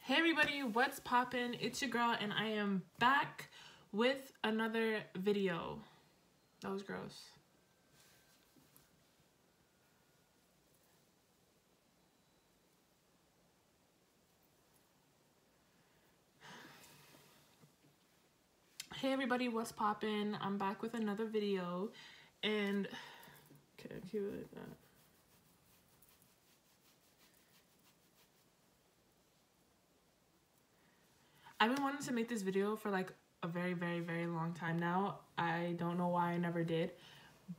Hey everybody, what's poppin'? It's your girl and I am back with another video. That was gross. Hey everybody, what's poppin'? I'm back with another video and okay, keep it like that. I've been wanting to make this video for like a very long time now. I don't know why I never did.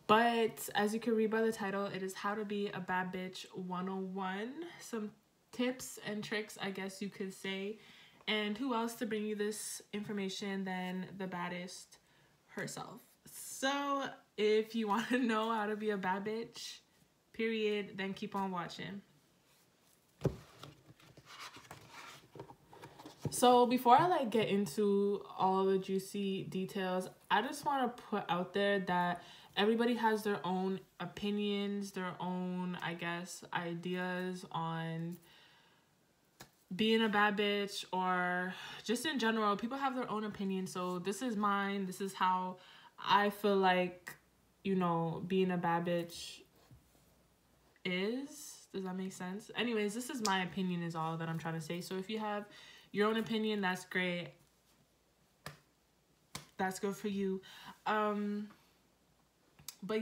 But as you can read by the title, it is how to be a bad bitch 101. Some tips and tricks, I guess you could say. And who else to bring you this information than the baddest herself. So if you want to know how to be a bad bitch, period, then keep on watching. So before I get into all the juicy details, I just want to put out there that everybody has their own opinions, their own, I guess, ideas on being a bad bitch, or just in general, people have their own opinions. So this is mine. This is how I feel like, you know, being a bad bitch is. Does that make sense? Anyways, this is my opinion is all that I'm trying to say. So if you have your own opinion, that's great. That's good for you. But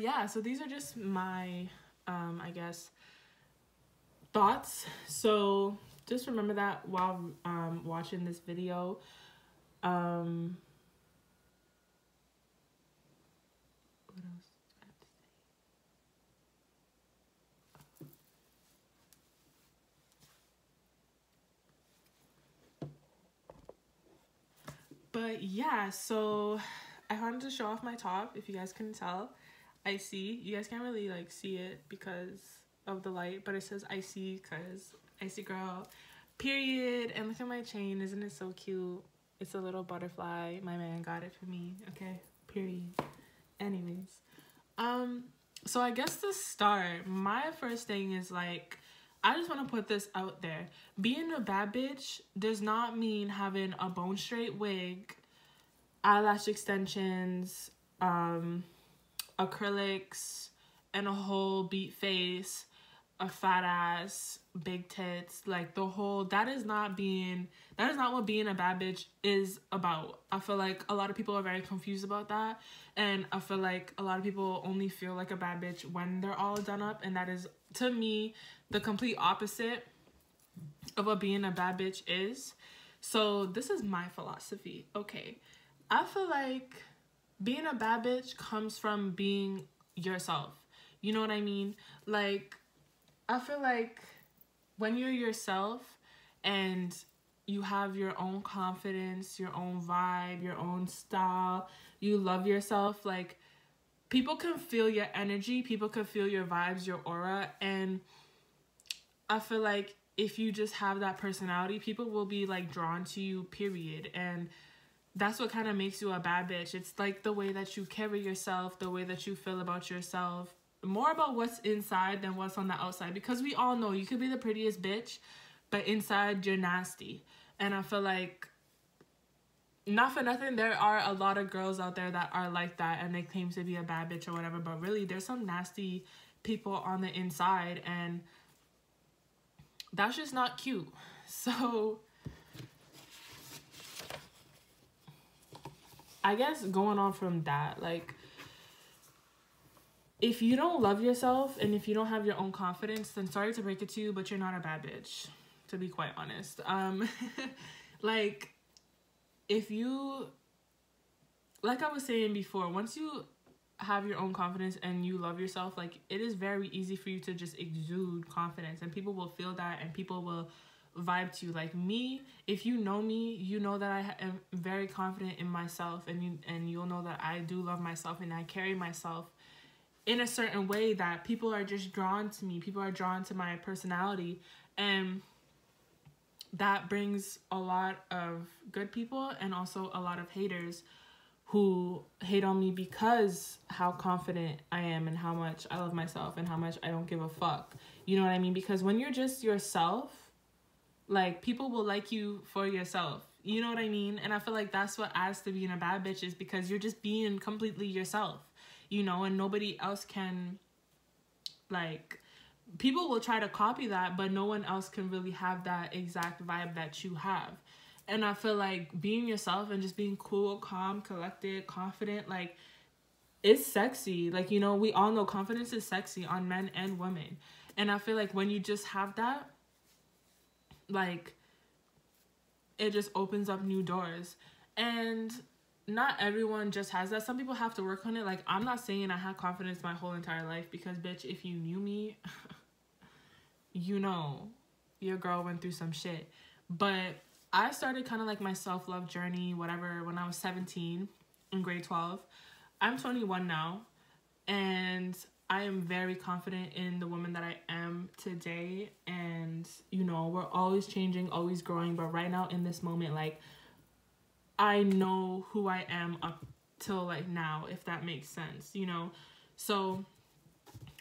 yeah, so these are just my, I guess, thoughts. So just remember that while watching this video. What else do I have to say? But yeah, so I wanted to show off my top. If you guys couldn't tell, I see. You guys can't really see it because of the light, but it says I see because icy girl, period. And look at my chain. Isn't it so cute? It's a little butterfly. My man got it for me. Okay, period. Anyways, so I guess to start, my first thing is I just want to put this out there. Being a bad bitch does not mean having a bone straight wig, eyelash extensions, acrylics, and a whole beat face, a fat ass, big tits, the whole, that is not what being a bad bitch is about. I feel like a lot of people are very confused about that, and I feel like a lot of people only feel like a bad bitch when they're all done up, and that is, to me, the complete opposite of what being a bad bitch is. So this is my philosophy. Okay, I feel like being a bad bitch comes from being yourself. You know what I mean? I feel like when you're yourself and you have your own confidence, your own vibe, your own style, you love yourself, people can feel your energy, people can feel your vibes, your aura, and I feel like if you just have that personality, people will be drawn to you, period. And that's what kind of makes you a bad bitch. It's the way that you carry yourself, the way that you feel about yourself, more about what's inside than what's on the outside, because we all know you could be the prettiest bitch, but inside you're nasty. And I feel like, not for nothing, there are a lot of girls out there that are like that and they claim to be a bad bitch or whatever, but really there's some nasty people on the inside, and that's just not cute. So I guess going on from that, if you don't love yourself and if you don't have your own confidence, then sorry to break it to you, but you're not a bad bitch, to be quite honest. If you, like I was saying before, once you have your own confidence and you love yourself, it is very easy for you to just exude confidence, and people will feel that and people will vibe to you. Me, if you know me, you know that I am very confident in myself, and you'll know that I do love myself and I carry myself in a certain way that people are just drawn to me. People are drawn to my personality, and that brings a lot of good people and also a lot of haters who hate on me because how confident I am and how much I love myself and how much I don't give a fuck. You know what I mean? Because when you're just yourself, Like, people will like you for yourself. You know what I mean? And I feel like that's what adds to being a bad bitch, is because you're just being completely yourself, you know, and nobody else can, like, people will try to copy that, but no one else can really have that exact vibe that you have. And I feel like being yourself and just being cool, calm, collected, confident, like, it's sexy. Like, you know, we all know confidence is sexy on men and women. And I feel like when you just have that, like, it just opens up new doors. And not everyone just has that. Some people have to work on it. Like, I'm not saying I had confidence my whole entire life, because, bitch, if you knew me, you know, your girl went through some shit. But I started kind of like my self-love journey, whatever, when I was 17 in grade 12. I'm 21 now, and I am very confident in the woman that I am today. And, you know, we're always changing, always growing. But right now in this moment, like, I know who I am up till, like, now, if that makes sense, you know? So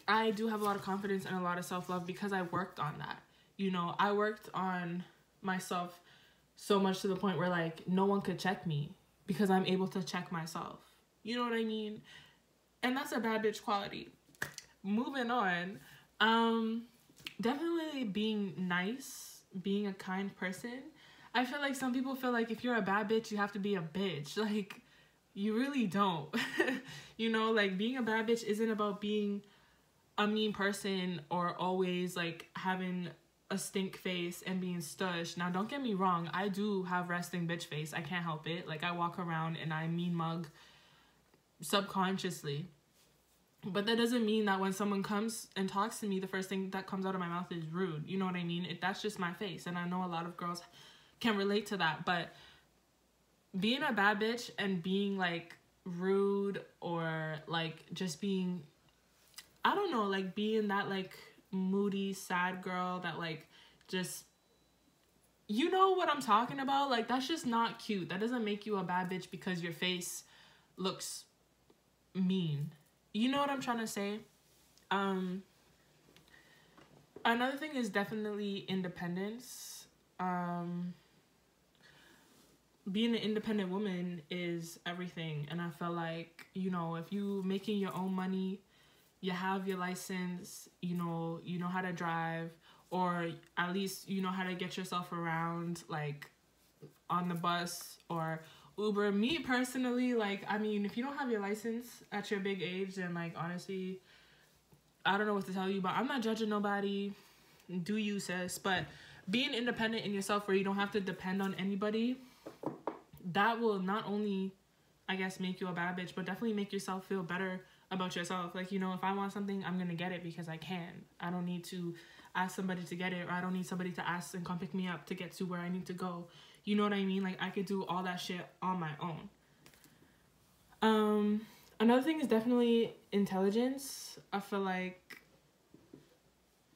I do have a lot of confidence and a lot of self-love because I worked on that. You know, I worked on myself so much to the point where, like, no one could check me because I'm able to check myself. You know what I mean? And that's a bad bitch quality. Moving on, definitely being nice, being a kind person. I feel like some people feel like if you're a bad bitch, you have to be a bitch. Like, you really don't. You know, like, being a bad bitch isn't about being a mean person or always, like, having a stink face and being stush. Now, don't get me wrong, I do have resting bitch face. I can't help it. Like, I walk around and I mean mug subconsciously. But that doesn't mean that when someone comes and talks to me, the first thing that comes out of my mouth is rude. You know what I mean? That's just my face. And I know a lot of girls can relate to that. But being a bad bitch and being, like, rude or, like, just being, I don't know, like, being that, like, moody, sad girl that, like, just, you know what I'm talking about? Like, that's just not cute. That doesn't make you a bad bitch because your face looks mean. You know what I'm trying to say? Another thing is definitely independence. Being an independent woman is everything. And I feel like, you know, if you making your own money, you have your license, you know how to drive, or at least you know how to get yourself around, like, on the bus or Uber. Me personally, like, I mean, if you don't have your license at your big age, then, like, honestly, I don't know what to tell you, but I'm not judging nobody. Do you, sis? But being independent in yourself where you don't have to depend on anybody, that will not only, I guess, make you a bad bitch, but definitely make yourself feel better about yourself. Like, you know, if I want something, I'm gonna get it because I can. I don't need to ask somebody to get it, or I don't need somebody to ask and come pick me up to get to where I need to go. You know what I mean? Like, I could do all that shit on my own. Another thing is definitely intelligence. I feel like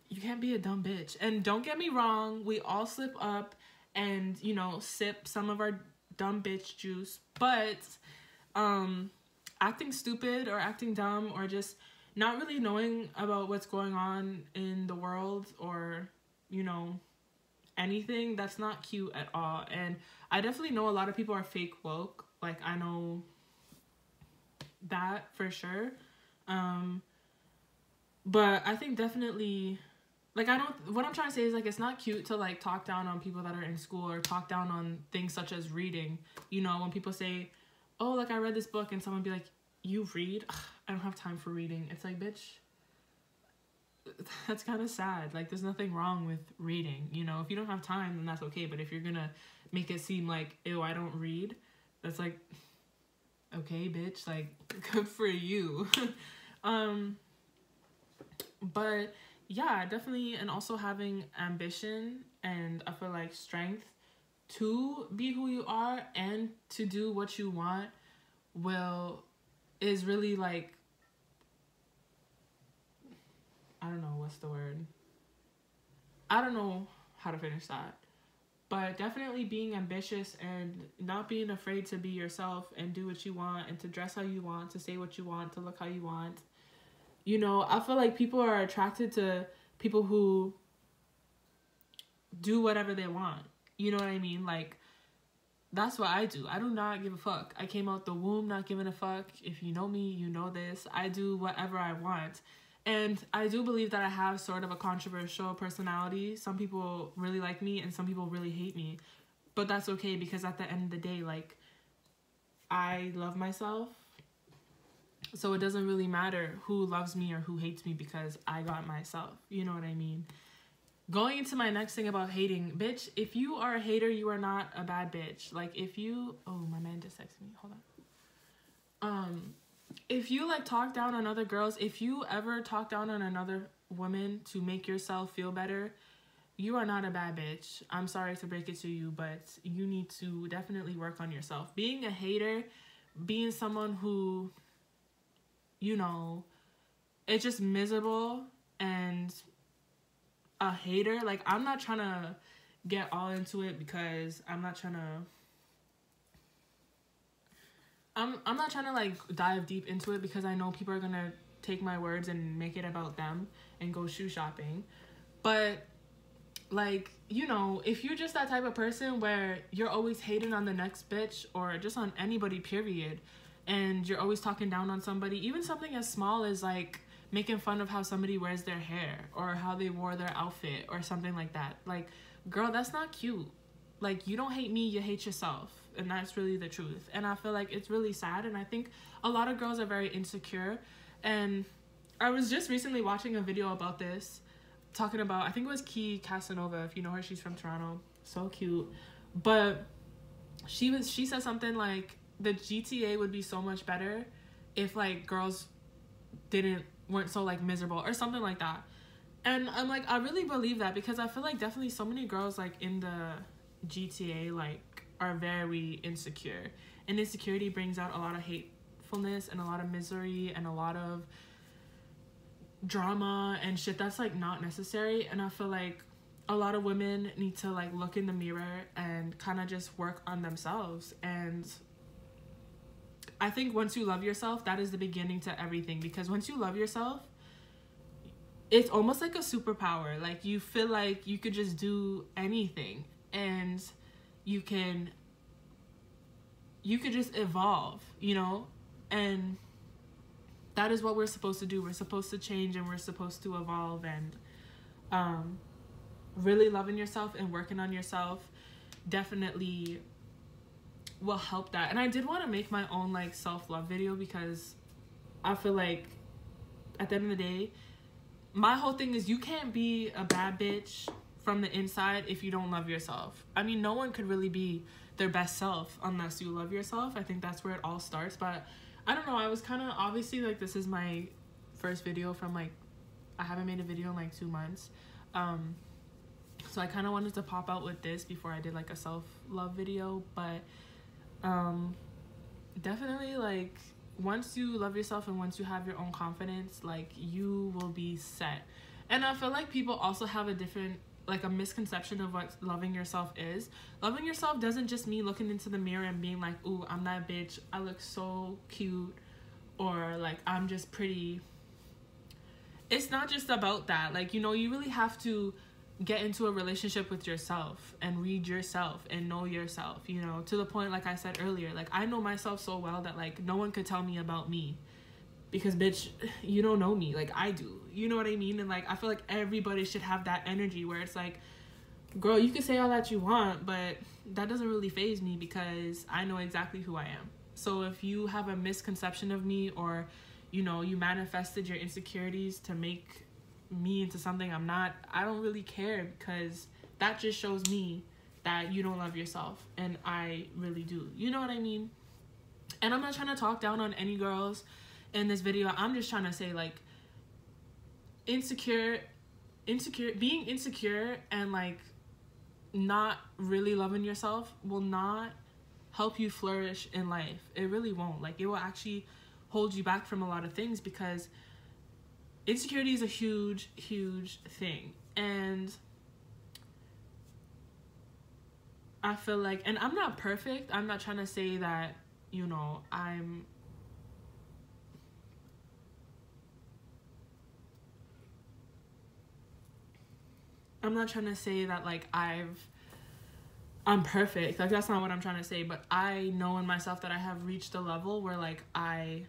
you can't be a dumb bitch. And don't get me wrong, we all slip up and, you know, sip some of our dumb bitch juice, but acting stupid or acting dumb or just not really knowing about what's going on in the world or, you know, anything, that's not cute at all. And I definitely know a lot of people are fake woke. Like, I know that for sure. But I think definitely, like, what I'm trying to say is, like, it's not cute to, like, talk down on people that are in school or talk down on things such as reading. You know, when people say, oh, like, I read this book, and someone be like, you read? Ugh, I don't have time for reading. It's like, bitch, that's kind of sad. Like, there's nothing wrong with reading. You know, if you don't have time, then that's okay. But if you're gonna make it seem like, ew, I don't read, that's like, okay, bitch, like, good for you. But yeah, definitely. And also having ambition and I feel like strength to be who you are and to do what you want is really, like, I don't know what's the word. I don't know how to finish that. But definitely being ambitious and not being afraid to be yourself and do what you want and to dress how you want, to say what you want, to look how you want. You know, I feel like people are attracted to people who do whatever they want. You know what I mean? Like, that's what I do. I do not give a fuck. I came out the womb not giving a fuck. If you know me, you know this. I do whatever I want. And I do believe that I have sort of a controversial personality. Some people really like me and some people really hate me. But that's okay, because at the end of the day, like, I love myself. So it doesn't really matter who loves me or who hates me, because I got myself. You know what I mean? Going into my next thing about hating, bitch, if you are a hater, you are not a bad bitch. Like, if you... Oh, my man just texted me. Hold on. If you, like, talk down on other girls, if you ever talk down on another woman to make yourself feel better, you are not a bad bitch. I'm sorry to break it to you, but you need to definitely work on yourself. Being a hater, being someone who, you know, it's just miserable and a hater. Like, I'm not trying to get all into it, because I'm not trying to like dive deep into it, because I know people are gonna take my words and make it about them and go shoe shopping. But like, you know, if you're just that type of person where you're always hating on the next bitch, or just on anybody period, and you're always talking down on somebody, even something as small as like making fun of how somebody wears their hair or how they wore their outfit or something like that, like, girl, that's not cute. Like, you don't hate me, you hate yourself. And that's really the truth. And I feel like it's really sad. And I think a lot of girls are very insecure. And I was just recently watching a video about this, talking about, I think it was Key Casanova, if you know her, she's from Toronto, so cute. But she said something like, the GTA would be so much better if like girls weren't so like miserable, or something like that. And I'm like, I really believe that, because I feel like definitely so many girls like in the GTA like are very insecure, and insecurity brings out a lot of hatefulness and a lot of misery and a lot of drama and shit that's like not necessary. And I feel like a lot of women need to like look in the mirror and kind of just work on themselves. And I think once you love yourself, that is the beginning to everything, because once you love yourself, it's almost like a superpower. Like, you feel like you could just do anything, and you could just evolve, you know? And that is what we're supposed to do. We're supposed to change, and we're supposed to evolve. And really loving yourself and working on yourself definitely will help that. And I did want to make my own like self-love video, because I feel like at the end of the day, my whole thing is, you can't be a bad bitch from the inside if you don't love yourself. I mean, no one could really be their best self unless you love yourself. I think that's where it all starts. But I don't know, I was kind of, obviously, like, this is my first video from like, I haven't made a video in like 2 months. So I kind of wanted to pop out with this before I did like a self-love video. But definitely, like, once you love yourself and once you have your own confidence, like, you will be set. And I feel like people also have a different, like, a misconception of what loving yourself is. Loving yourself doesn't just mean looking into the mirror and being like, ooh, I'm that bitch, I look so cute, or like, I'm just pretty. It's not just about that. Like, you know, you really have to get into a relationship with yourself and read yourself and know yourself, you know, to the point, like I said earlier, like, I know myself so well that like no one could tell me about me, because bitch, you don't know me like I do, you know what I mean? And like, I feel like everybody should have that energy where it's like, girl, you can say all that you want, but that doesn't really faze me, because I know exactly who I am. So if you have a misconception of me, or, you know, you manifested your insecurities to make me into something I'm not, I don't really care, because that just shows me that you don't love yourself, and I really do, you know what I mean? And I'm not trying to talk down on any girls in this video. I'm just trying to say, like, being insecure and like not really loving yourself will not help you flourish in life. It really won't. Like, it will actually hold you back from a lot of things, because insecurity is a huge thing. And I feel like, and I'm not perfect, I'm not trying to say that, you know, I'm I'm not trying to say that like I'm perfect. Like, that's not what I'm trying to say. But I know in myself that I have reached a level where like I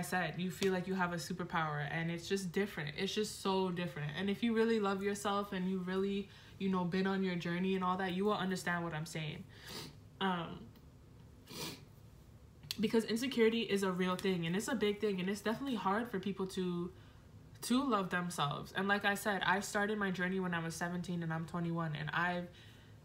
said, you feel like you have a superpower, and it's just different. It's just so different. And if you really love yourself and you really, you know, been on your journey and all that, you will understand what I'm saying. Because insecurity is a real thing, and it's a big thing, and it's definitely hard for people to love themselves. And like I said, I started my journey when I was 17 and I'm 21, and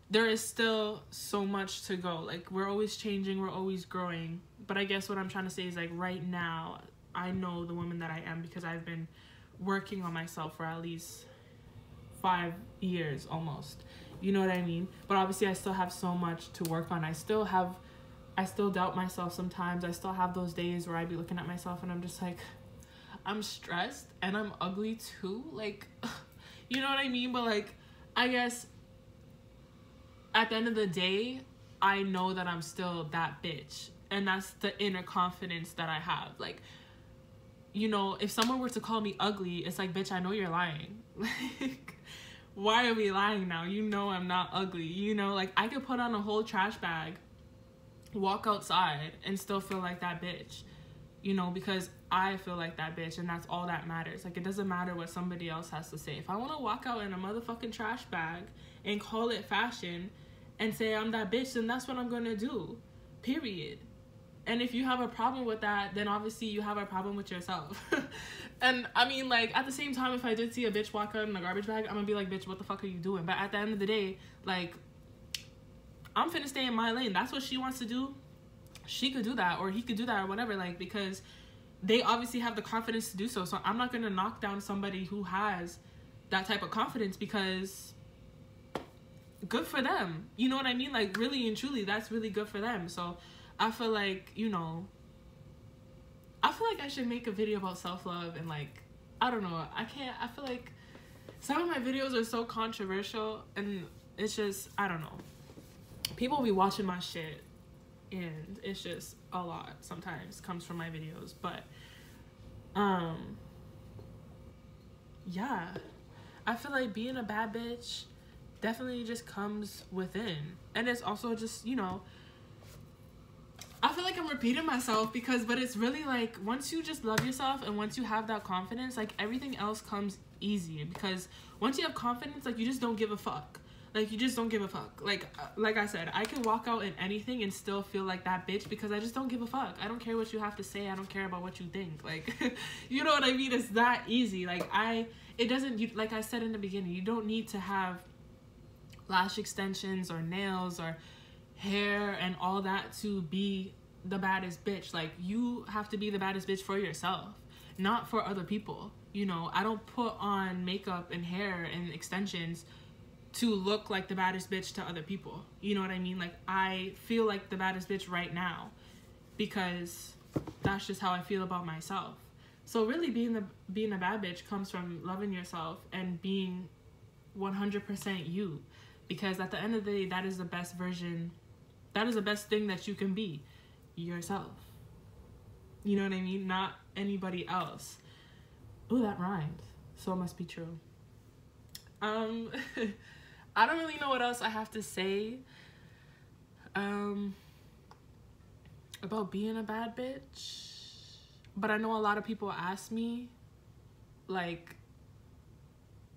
there is still so much to go. Like, we're always changing, we're always growing. But I guess what I'm trying to say is, like, right now, I know the woman that I am because I've been working on myself for at least 5 years almost. You know what I mean? But obviously I still have so much to work on. I still doubt myself sometimes. I still have those days where I be looking at myself and I'm just like, I'm stressed and I'm ugly too. Like, you know what I mean? But like, I guess at the end of the day, I know that I'm still that bitch. And that's the inner confidence that I have. Like, you know, if someone were to call me ugly, it's like, bitch, I know you're lying. Like, why are we lying now? You know I'm not ugly. You know, like, I could put on a whole trash bag, walk outside, and still feel like that bitch. You know, because I feel like that bitch, and that's all that matters. Like, it doesn't matter what somebody else has to say. If I want to walk out in a motherfucking trash bag and call it fashion and say I'm that bitch, then that's what I'm going to do. Period. And if you have a problem with that, then obviously you have a problem with yourself. And I mean, like, at the same time, if I did see a bitch walk out in a garbage bag, I'm gonna be like, bitch, what the fuck are you doing? But at the end of the day, like, I'm finna stay in my lane. That's what she wants to do. She could do that, or he could do that, or whatever, like, because they obviously have the confidence to do so. So I'm not gonna knock down somebody who has that type of confidence, because good for them. You know what I mean? Like, really and truly, that's really good for them. So I feel like, you know, I feel like I should make a video about self-love, and like, I don't know, I feel like some of my videos are so controversial, and it's just, I don't know, people be watching my shit, and it's just a lot sometimes comes from my videos. But yeah, I feel like being a bad bitch definitely just comes within. And it's also just, you know, I feel like I'm repeating myself, but it's really like, once you just love yourself and once you have that confidence, like, everything else comes easier. Because once you have confidence, like, you just don't give a fuck. Like, you just don't give a fuck. Like I said, I can walk out in anything and still feel like that bitch, because I just don't give a fuck. I don't care what you have to say. I don't care about what you think. Like, you know what I mean? It's that easy. Like, like I said in the beginning, you don't need to have lash extensions or nails or hair and all that to be the baddest bitch. Like, you have to be the baddest bitch for yourself, not for other people. You know, I don't put on makeup and hair and extensions to look like the baddest bitch to other people. You know what I mean? Like, I feel like the baddest bitch right now because that's just how I feel about myself. So really, being a bad bitch comes from loving yourself and being 100% you, because at the end of the day, that is the best version. That is the best thing that you can be, yourself. You know what I mean? Not anybody else. Ooh, that rhymed. So it must be true. I don't really know what else I have to say about being a bad bitch. But I know a lot of people ask me, like,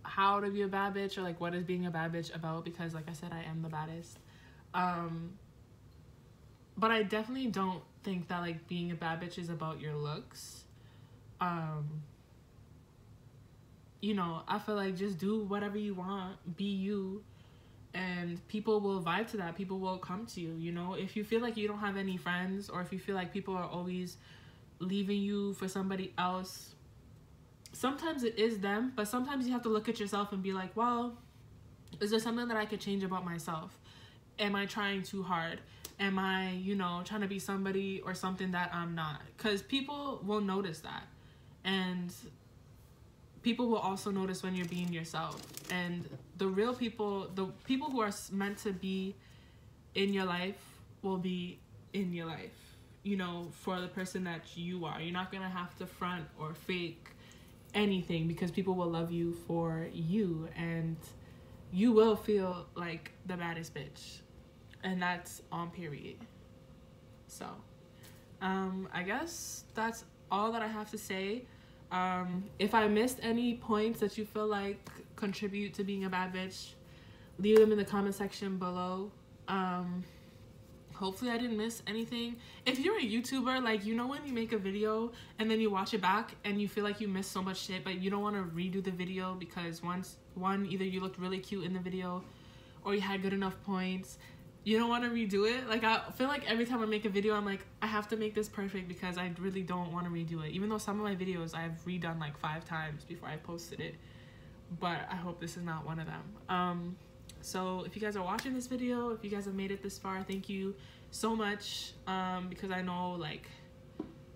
how to be a bad bitch, or like, what is being a bad bitch about? Because like I said, I am the baddest. But I definitely don't think that like being a bad bitch is about your looks. You know, I feel like just do whatever you want, be you, and people will vibe to that. People will come to you. You know, if you feel like you don't have any friends, or if you feel like people are always leaving you for somebody else, sometimes it is them, but sometimes you have to look at yourself and be like, well, is there something that I could change about myself? Am I trying too hard? Am I, you know, trying to be somebody or something that I'm not? Because people will notice that. And people will also notice when you're being yourself. And the real people, the people who are meant to be in your life will be in your life, you know, for the person that you are. You're not going to have to front or fake anything, because people will love you for you. And you will feel like the baddest bitch, and that's on period. So I guess that's all that I have to say. If I missed any points that you feel like contribute to being a bad bitch, leave them in the comment section below. Hopefully I didn't miss anything. If you're a YouTuber, like, you know when you make a video and then you watch it back and you feel like you missed so much shit, but you don't want to redo the video because either you looked really cute in the video or you had good enough points. You don't want to redo it. Like, I feel like every time I make a video, I'm like, I have to make this perfect because I really don't want to redo it. Even though some of my videos I've redone like 5 times before I posted it. But I hope this is not one of them. So if you guys are watching this video, if you guys have made it this far, thank you so much, because I know like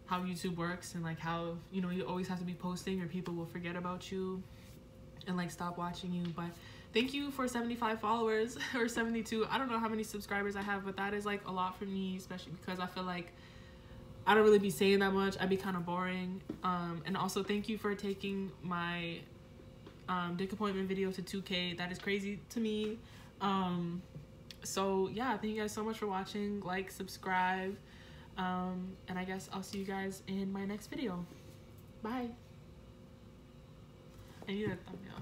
how YouTube works and like how, you know, you always have to be posting or people will forget about you and like stop watching you. But thank you for 75 followers or 72. I don't know how many subscribers I have, but that is like a lot for me, especially because I feel like I don't really be saying that much. I'd be kind of boring. And also thank you for taking my dick appointment video to 2K. That is crazy to me. So yeah, thank you guys so much for watching. Like, subscribe, and I guess I'll see you guys in my next video. Bye. I need a thumbnail.